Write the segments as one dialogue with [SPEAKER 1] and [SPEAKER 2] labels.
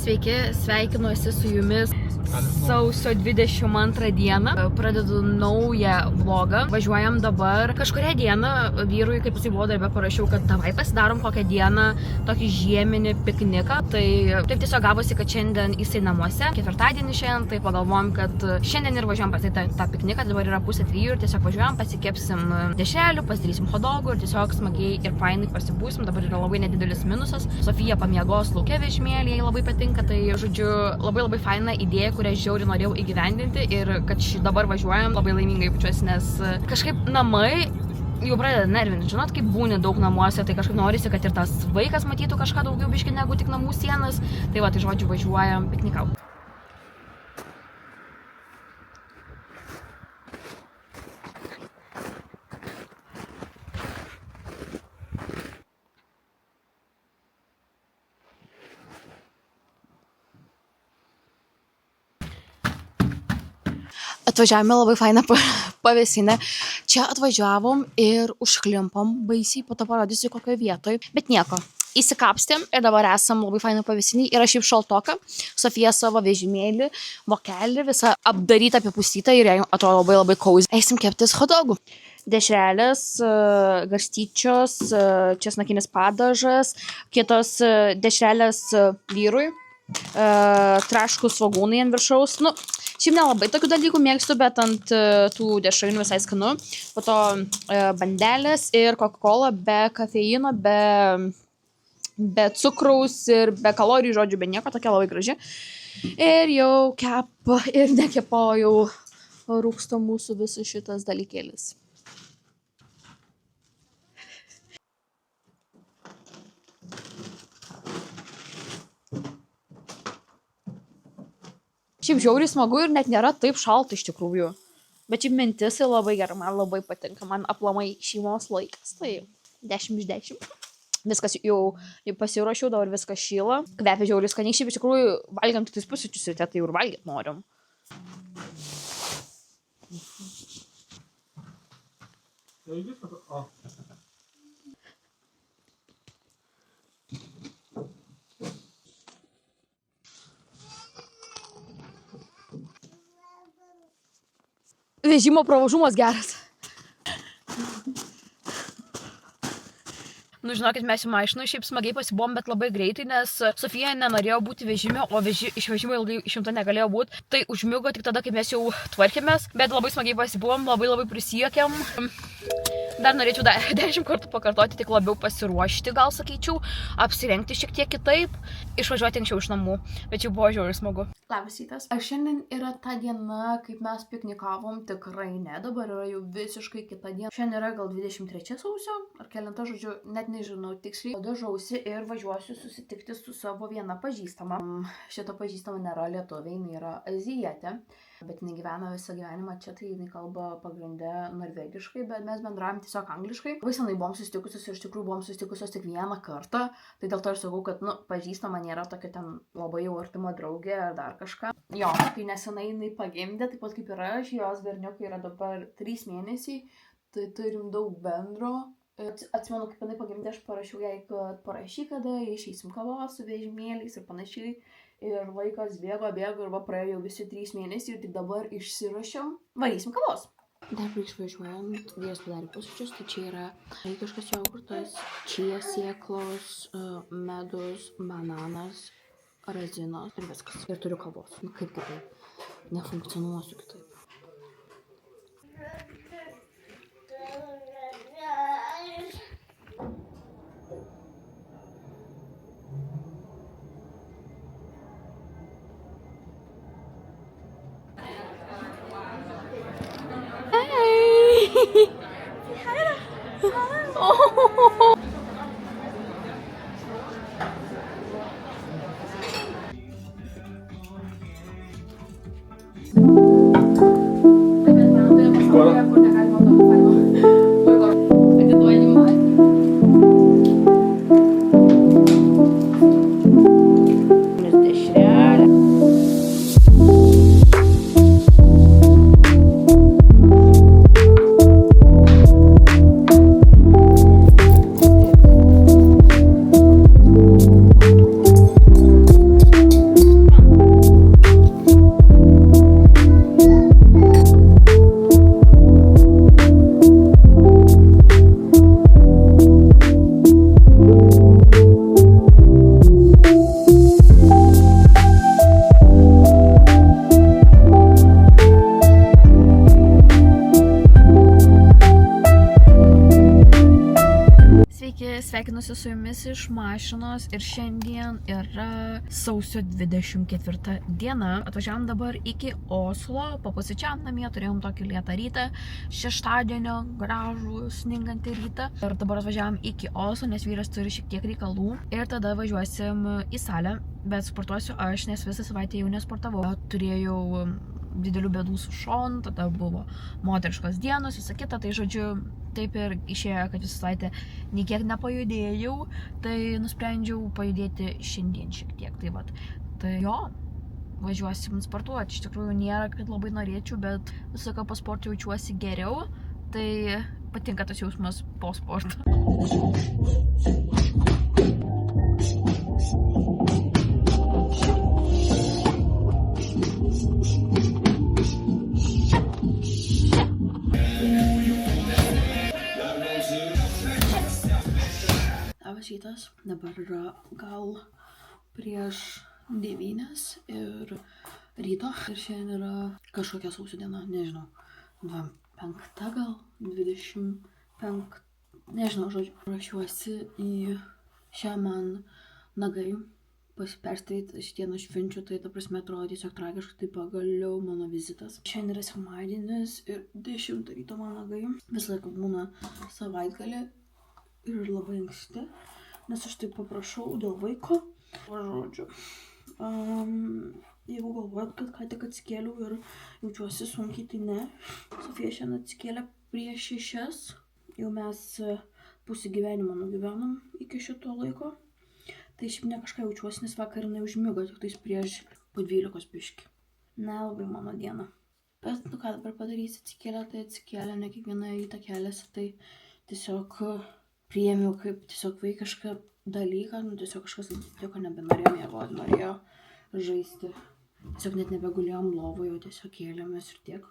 [SPEAKER 1] Sveiki, sveikinuosi su jumis sausio 22 dieną. Pradedu naują vlogą. Važiuojam dabar. Kažkurią dieną vyrui, kaip jisai buvo darbe, parašiau, kad davai pasidarom kokią dieną tokį žieminį pikniką. Tai taip tiesiog gavosi, kad šiandien jisai namuose. Ketvirtadienį šiandien, tai pagalvojom, kad šiandien ir važiuojam pas tą pikniką. Dabar yra 2:30 ir tiesiog važiuojam, pasikepsim dešrelių, pasidarysim hotdogų ir tiesiog smagiai ir fainai pasibūsim. Dabar yra labai nedidelis minusas. Sofija pamiegos lauke vežimėlį, jai labai patinka. Tai, žodžiu, labai faina idėja, kurią žiauriai norėjau įgyvendinti ir kad dabar važiuojam, labai laimingai jaučiuosi, nes kažkaip namai jau pradeda nervinti. Žinot, kaip būni daug namuose, tai kažkaip norisi, kad ir tas vaikas matytų kažką daugiau biškį negu tik namų sienas. Tai va, tai žodžiu, važiuojam piknikauti. Atvažiavome labai fainą pavėsinę. Čia atvažiavom ir užklimpom baisiai, po to parodysiu kokioje vietoje. Bet nieko, įsikapstėm ir dabar esam labai fainą pavėsinį. Yra šiaip šaltoka. Sofija savo vežimėlį, vokelį, visą apdarytą, apipustytą ir jai atrodo labai cozy. Eisim keptis hotdogų. Dešrelės, garstyčios, česnakinis padažas, kitos dešrelės vyrui, traškus svogūnai ant viršaus. Nu, šiaip nelabai tokių dalykų mėgstu, bet ant tų dešrainių visai skanu. Po to bandelės ir Coca-Cola be kafeino, be cukraus ir be kalorijų, žodžiu, be nieko, tokia labai graži. Ir jau kepa ir nekepa, jau rūksta mūsų visas šitas dalykėlis. Šiaip žiauriai smagu ir net nėra taip šalta iš tikrųjų. Bet šiaip mintis labai gera, man labai patinka, man aplamai šeimos laikas. Tai 10 iš 10. Viskas jau pasiruošiau, dabar viskas šyla. Kvepia žiauriai skaniai, šiaip iš tikrųjų valgiam tik tais pusryčius ir tai jau ir valgyt norim. Vežimo pravažumas geras. Nu, žinokit, mes į mašiną šiaip smagiai pasibuvom, bet labai greitai, nes Sofija nenorėjo būti vežime, o iš vežimo ilgai išimta negalėjo būti. Tai užmigo tik tada, kai mes jau tvarkėmės, bet labai smagiai pasibuvom, labai prisiekėm. Dar norėčiau 10 kartų pakartoti, tik labiau pasiruošti, gal sakyčiau, apsirengti šiek tiek kitaip, išvažiuoti anksčiau iš namų, bet jau buvo žiauriai smagu. Labas rytas. Ar šiandien yra ta diena, kaip mes piknikavom? Tikrai ne, dabar yra jau visiškai kita diena. Šiandien yra gal 23 sausio, ar kelinta, žodžiu, net nežinau tiksliai. Dažausi ir važiuosiu susitikti su savo viena pažįstama. Šita pažįstama nėra lietuvė, jinai yra azijietė, bet jinai gyvena visą gyvenimą čia, tai jinai kalba pagrindę norvegiškai, bet mes bendravom tiesiog angliškai. Labai senai buvom susitikusios ir iš tikrųjų buvom susitikusios tik vieną kartą, tai dėl to ir sakau, kad, pažįstama nėra tokia ten labai jau artima draugė ar dar kažką. Jo, kai nesenai jinai pagimdė, taip pat kaip ir aš, jos berniukai yra dabar 3 mėnesiai, tai turim daug bendro. Atsimenu, kaip jinai pagimdė, aš parašiau jai, kad parašy, kada išeisim kavos su vežimėliais ir panašiai. Ir laikas bėgo ir va praėjo jau visi 3 mėnesiai ir tik dabar išsiruošiam, varysim kavos. Dar prieš važiuojant, vyras padarė pusryčius, tai čia yra vaikiškas jogurtas, čia sėklos, medus, bananas, razinos ir viskas. Ir turiu kavos. Nu kaip kitaip? Nefunkcionuosiu kitaip. Sveiki, sveikinuosi su jumis iš mašinos ir šiandien yra sausio 24 diena. Atvažiavam dabar iki Oslo, papusryčiavom namie, turėjom tokį lietą rytą, šeštadienio gražų sningantį rytą. Ir dabar atvažiavam iki Oslo, nes vyras turi šiek tiek reikalų. Ir tada važiuosim į salę, bet sportuosiu aš, nes visą savaitę jau nesportavau. Turėjau didelių bėdų su šonu, tada buvo moteriškos dienos, visa kita, tai žodžiu, taip ir išėjo, kad visą savaitę niekiek nepajudėjau, tai nusprendžiau pajudėti šiandien šiek tiek, tai vat. Tai jo, važiuosim sportuoti, iš tikrųjų nėra, kad labai norėčiau, bet visą ką po sporto jaučiuosi geriau, tai patinka tas jausmas po sporto. Labas rytas, dabar yra gal prieš 9 ir ryto ir šiandien yra kažkokia sausio diena, nežinau, 25 gal, 25, nežinau, žodžiu, ruošiuosi į šią man nagai perstatyti šitie nuo švenčių, tai ta prasme atrodo tiesiog tragiškai, tai pagaliau mano vizitas. Šiandien yra sekmadienis ir 10 ryto man nagai, visą laiką būna savaitgalį ir labai anksti, nes aš taip paprašau dėl vaiko. Žodžiu, jeigu galvojat, kad ką tik atsikėliau ir jaučiuosi sunkiai, tai ne. Sofija šiandien atsikėlė prieš 6, jau mes pusę gyvenimo nugyvenom iki šito laiko. Tai šiaip ne kažką jaučiuosi, nes vakar jinai užmigo, tik tais prieš po 12 biškį. Nelabai mano diena. Bet nu ką dabar padarysi, atsikėlė, tai atsikėlė, ne kiekviena rytą keliasi, tai tiesiog priėmiau kaip tiesiog vaikišką dalyką, nu tiesiog kažkas tiesiog nebenorėjo miegoti, norėjo žaisti. Tiesiog net nebegulėjom lovoje, tiesiog kėlėmės ir tiek.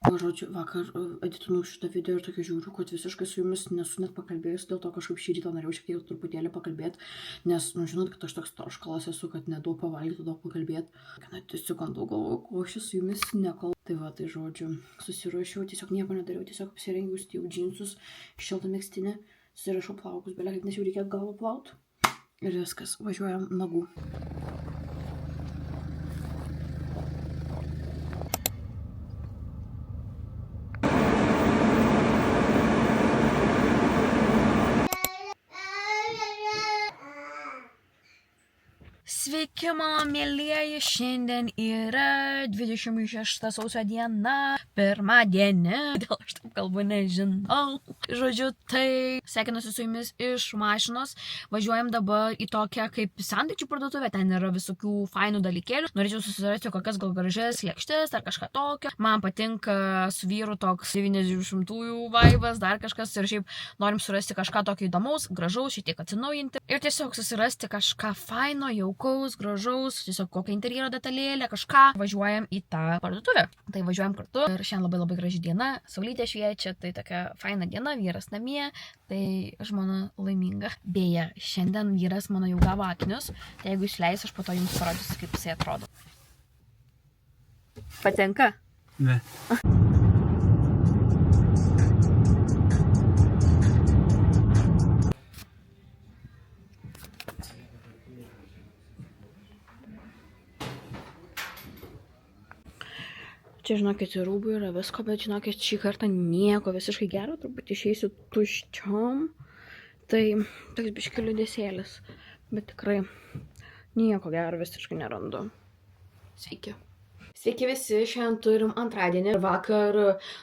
[SPEAKER 1] Žodžiu, vakar editinau šitą video ir tokia žiūriu, kad visiškai su jumis nesu net pakalbėjus, dėl to kažkaip šį rytą norėjau šiek tiek truputėlį pakalbėti, nes, nu, žinot, kad aš toks troškalas esu, kad nedaug pavalgyti, daug pakalbėti. Net tiesiog ant daug galvoju, ko aš su jumis nekal. Tai va, tai žodžiu, susiruošiau, tiesiog nieko nedariau, tiesiog apsirengiau, jau džinsus, šiltą megztinį, susirašau plaukus, belia kaip nes jau reikia galvą plaut. Ir viskas, važiuojam nagų. Sveiki, mano mėlieji, šiandien yra 26 sausio diena, pirmadienį, dėl aš taip kalbu nežinau. Žodžiu, tai sveikinuosi su jumis iš mašinos, važiuojam dabar į tokią kaip sandaičių parduotuvę, ten yra visokių fainų dalykėlių, norėčiau susirasti kokias gal gražias lėkštes ar kažką tokio. Man patinka su vyru toks 90-ųjų vaibas, dar kažkas ir šiaip norim surasti kažką tokio įdomaus, gražaus, šiek tiek atsinaujinti ir tiesiog susirasti kažką faino, jaukaus, gražaus, tiesiog kokią interjero detalėlę, kažką. Važiuojam į tą parduotuvę. Tai važiuojam kartu ir šiandien labai graži diena, saulytė šviečia, tai tokia faina diena, vyras namie, tai žmona laiminga. Beje, šiandien vyras mano jau gavo akinius, tai jeigu išleis, aš po to jums parodysiu, kaip jisai atrodo. Patinka?
[SPEAKER 2] Ne.
[SPEAKER 1] Čia, žinokit, rūbų yra visko, bet, žinokit, šį kartą nieko visiškai gero, turbūt išeisiu tuščiom. Tai toks biški liūdesėlis, bet tikrai nieko gero visiškai nerandu. Sveiki. Sveiki visi, šiandien turim antradienį. Vakar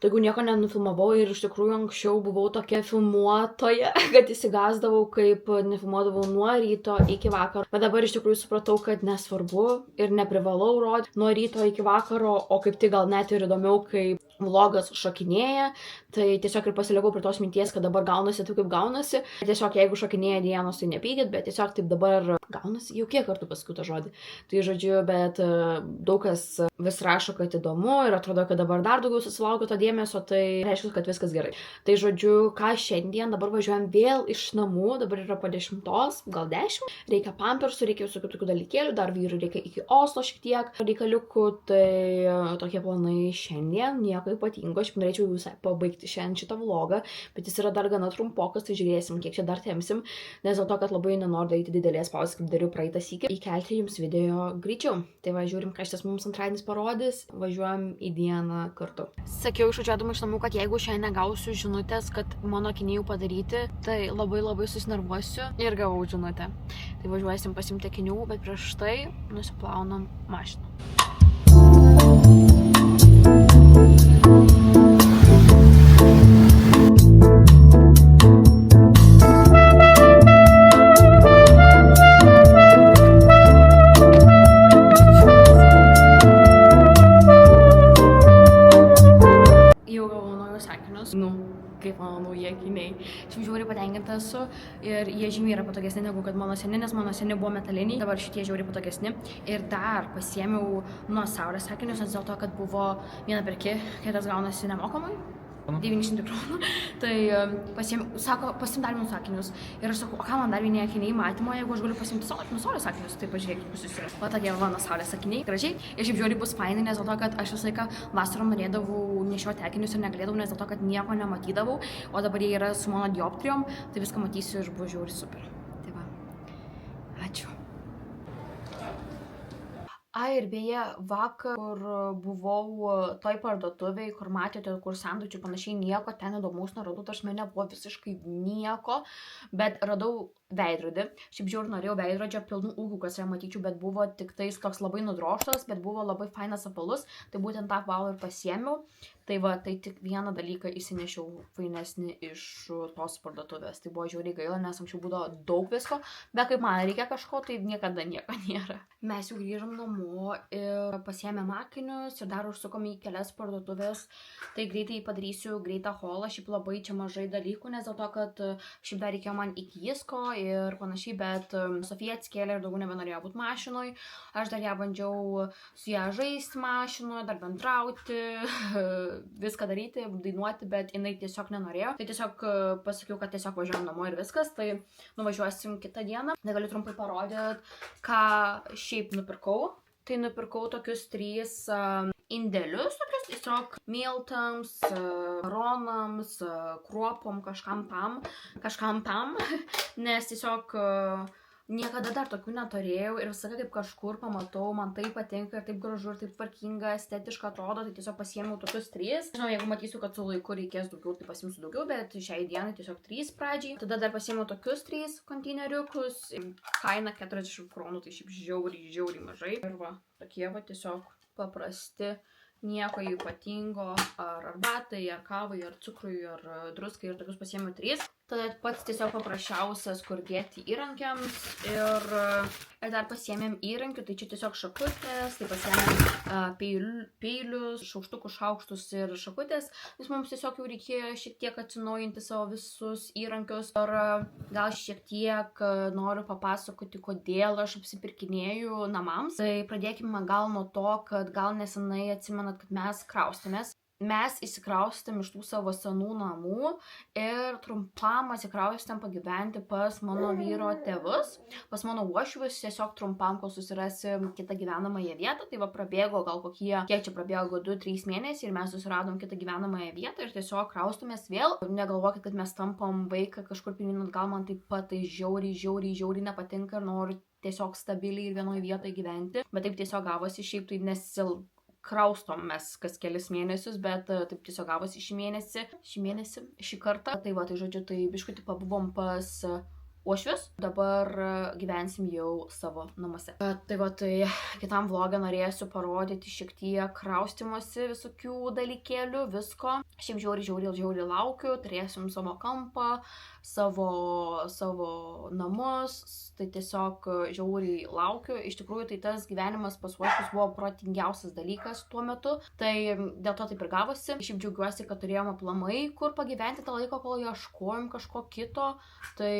[SPEAKER 1] daugiau nieko nenufilmavau ir iš tikrųjų anksčiau buvau tokia filmuotoja, kad įsigasdavau, kaip nefilmuodavau nuo ryto iki vakaro. Bet dabar iš tikrųjų supratau, kad nesvarbu ir neprivalau rodyti nuo ryto iki vakaro, o kaip tik gal net ir įdomiau, kai vlogas šokinėja. Tai tiesiog ir pasilikau prie tos minties, kad dabar gaunasi taip, kaip gaunasi. Tiesiog jeigu šokinėja dienos, tai nepykit, bet tiesiog taip dabar gaunasi. Jau kiek kartų pasakiau tą žodį. Tai žodžiu, bet daug kas vis rašo, kad įdomu ir atrodo, kad dabar dar daugiau susilaukiu to dėmesio, tai reiškia, kad viskas gerai. Tai žodžiu, ką šiandien, dabar važiuojam vėl iš namų, dabar yra po 10, gal 10, reikia pampersų, reikia visokių tokių dalykėlių, dar vyrui reikia iki Oslo šiek tiek reikaliukų, tai tokie planai šiandien, nieko nieko ypatingo, aš norėčiau visai pabaigti šiandien šitą vlogą, bet jis yra dar gana trumpokas, tai žiūrėsim, kiek čia dar temsim, nes dėl to, kad labai nenoriu daryti didelės pauzės, kaip dariau praeitą sykį, įkelti jums video greičiau. Tai va, žiūrim, ką šitas mums antradienis parodys, važiuojam į dieną kartu. Sakiau išvažiuodama iš namų, kad jeigu šiandien negausiu žinutės, kad mano akiniai jau padaryti, tai labai susinervuosiu ir gavau žinutę. Tai važiuosim pasimti akinių, bet prieš tai nusiplaunam mašiną. Kaip mano nauji akiniai. Šiaip žiauriai patenkinta esu ir jie žymiai yra patogesni negu kad mano seni, nes mano seni buvo metaliniai, dabar šitie žiauriai patogesni. Ir dar pasiėmiau nuo saulės akinius, nes dėl to, kad buvo vieną perki, kitas gaunasi nemokamai. 900 kronų. Tai pasiėmiau, sako, pasim dar vienus akinius. Ir aš sakau, o ką man dar vieni akiniai matymo, jeigu aš galiu pasimti saulės akinius, tai pažiūrėkit, bus susirasti. Va tokie mano saulės akiniai, gražiai. Ir šiaip žiauriai bus fainai, nes dėl to, kad aš visą laiką vasarom norėdavau nešioti akinius ir negalėdavau, nes dėl to, kad nieko nematydavau, o dabar jie yra su mano dioptrijom, tai viską matysiu ir bus žiauriai super. Tai va, ačiū. Ir beje, vakar, kur buvau toj parduotuvėj, kur matėte, kur sandučių panašiai nieko, ten įdomaus neradau, tarsi mane buvo visiškai nieko, bet radau veidrodį. Šiaip žiauriai norėjau veidrodžio pilnų ūgių, kas ją matyčiau, bet buvo tik tais toks labai nudroštas, bet buvo labai fainas apvalus, tai būtent tą apvalą ir pasiėmiau. Tai va, tai tik vieną dalyką įsinešiau fainesnį iš tos parduotuvės. Tai buvo žiauriai gaila, nes anksčiau būdavo daug visko, bet kaip man reikia kažko, tai niekada nieko nėra. Mes jau grįžom namo ir pasiėmėm akinius ir dar užsukom į kelias parduotuvės. Tai greitai padarysiu greitą haulą, šiaip labai čia mažai dalykų, nes dėl to, kad šiaip dar reikėjo man iki Jisko ir panašiai, bet Sofija atsikėlė ir daugiau nebenorėjo būti mašinoj. Aš dar ją bandžiau su ją žaisti mašinoje, dar bendrauti, viską daryti, dainuoti, bet jinai tiesiog nenorėjo. Tai tiesiog pasakiau, kad tiesiog važiuojam namo ir viskas, tai nuvažiuosim kitą dieną. Negaliu trumpai parodyti, ką šiaip nupirkau. Tai nupirkau tokius 3 indelius, tokius tiesiog miltams, ronams, kruopom, kažkam tam, nes tiesiog niekada dar tokių neturėjau ir visą kaip kažkur pamatau, man tai patinka ir taip gražu ir taip tvarkinga, estetiška atrodo, tai tiesiog pasiėmiau tokius 3. Žinau, jeigu matysiu, kad su laiku reikės daugiau, tai pasiimsiu daugiau, bet šiai dienai tiesiog 3 pradžiai. Tada dar pasiėmiau tokius 3 konteineriukus, kaina 40 kronų, tai šiaip žiauriai mažai. Ir va, tokie va tiesiog paprasti, nieko ypatingo, ar arbatai, ar kavai, ar cukrui, ar druskai, ir tokius pasiėmiau 3. Tada pats tiesiog paprasčiausias, kur dėti įrankiams ir dar pasiėmėm įrankių, tai čia tiesiog šakutės, tai pasiėmėm peilius, šaukštus ir šakutės, nes mums tiesiog jau reikėjo šiek tiek atsinaujinti savo visus įrankius ir gal šiek tiek noriu papasakoti, kodėl aš apsipirkinėju namams. Tai pradėkime gal nuo to, kad gal nesenai atsimenat, kad mes kraustėmės. Mes įsikraustėm iš tų savo senų namų ir trumpam atsikraustėm pagyventi pas mano vyro tėvus, pas mano uošvius, tiesiog trumpam, kol susirasim kitą gyvenamąją vietą. Tai va prabėgo gal kiek čia prabėgo 2-3 mėnesiai ir mes susiradom kitą gyvenamąją vietą ir tiesiog kraustumės vėl. Negalvokit, kad mes tampam vaiką kažkur pirmyn atgal, man taip pat tai žiauriai nepatinka ir noriu tiesiog stabiliai ir vienoje vietoje gyventi, bet taip tiesiog gavosi, šiaip tai kraustom mes kas kelis mėnesius, bet taip tiesiog gavosi šį kartą. Tai va, tai žodžiu, tai biškutį pabuvom pas uošvius, dabar gyvensim jau savo namuose. Tai va, tai kitam vlogą norėsiu parodyti šiek tiek kraustymosi visokių dalykėlių, visko. Šiaip žiauriai laukiu, turėsim savo kampą, savo namus, tai tiesiog žiauriai laukiu. Iš tikrųjų, tai tas gyvenimas pas uošvius buvo protingiausias dalykas tuo metu, tai dėl to taip ir gavosi. Šiaip džiaugiuosi, kad turėjom aplamai kur pagyventi tą laiką, kol ieškojom kažko kito, tai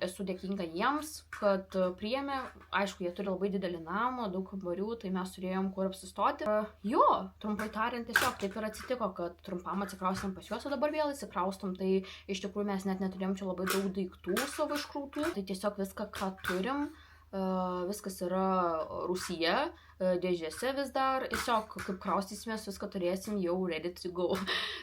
[SPEAKER 1] esu dėkinga jiems, kad priėmė. Aišku, jie turi labai didelį namą, daug kambarių, tai mes turėjom kur apsistoti. Jo, trumpai tariant, tiesiog taip ir atsitiko, kad trumpam atsikraustėm pas juos, o dabar vėl įsikraustom, tai iš tikrųjų mes net neturėjom čia labai daug daiktų savo iškrautų, tai tiesiog viską, ką turim, viskas yra rūsyje, dėžėse vis dar. Tiesiog, kaip kraustysimės, viską turėsim jau ready to go.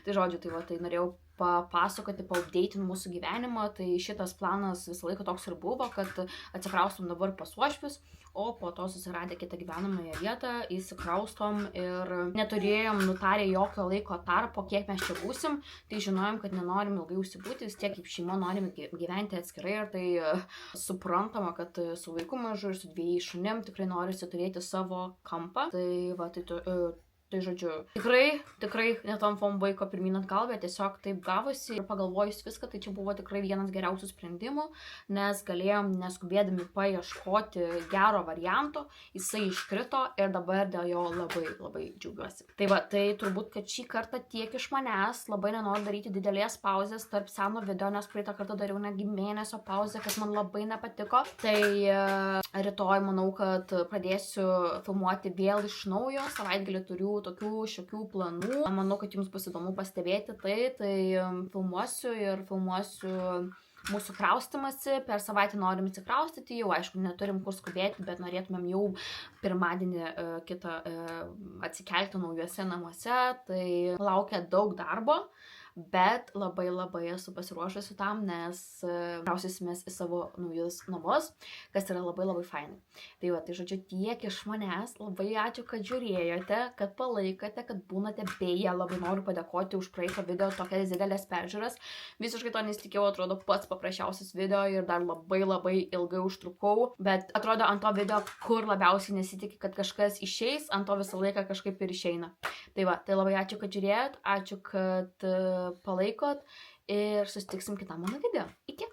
[SPEAKER 1] Tai žodžiu, tai norėjau papasakoti, paupdėti mūsų gyvenimą. Tai šitas planas visą laiką toks ir buvo, kad atsikraustom dabar pas Uošvius, o po to susiradę kitą gyvenamąją vietą, įsikraustom ir neturėjom nutarę jokio laiko tarpo, kiek mes čia būsim. Tai žinojom, kad nenorim ilgai užsibūti, vis tiek kaip šeima norim gyventi atskirai ir tai suprantama, kad su vaiku mažu ir su 2 šunim tikrai norisi turėti savo kampą. Tai žodžiu, tikrai netampom vaiko pirmyn atgal, bet tiesiog taip gavosi ir pagalvojus viską, tai čia buvo tikrai vienas geriausių sprendimų, nes galėjom neskubėdami paieškoti gero varianto, jisai iškrito ir dabar dėl jo labai džiaugiuosi. Tai turbūt, kad šį kartą tiek iš manęs, labai nenoriu daryti didelės pauzės tarp seno video, nes praeitą kartą dariau netgi mėnesio pauzę, kas man labai nepatiko. Tai rytoj manau, kad pradėsiu filmuoti vėl iš naujo, savaitgalį turiu tokių šiokių planų. Manau, kad jums bus įdomu pastebėti tai filmuosiu mūsų kraustimąsi. Per savaitę norim atsikraustyti, jau aišku, neturim kur skubėti, bet norėtumėm jau pirmadienį kitą atsikelti naujuose namuose. Tai laukia daug darbo, bet labai esu pasiruošusi tam, nes kraustysimės į savo naujus namus, kas yra labai fainai. Tai žodžiu, tiek iš manęs. Labai ačiū, kad žiūrėjote, kad palaikote, kad būnate. Beje, labai noriu padėkoti už praeitą video tokias didelės peržiūras. Visiškai to nesitikėjau, atrodo pats paprasčiausias video ir dar labai ilgai užtrukau, bet atrodo ant to video, kur labiausiai nesitikė, kad kažkas išeis, ant to visą laiką kažkaip ir išeina. Tai labai ačiū, kad žiūrėjot, ačiū, kad palaikot ir susitiksim kitam mano video. Iki!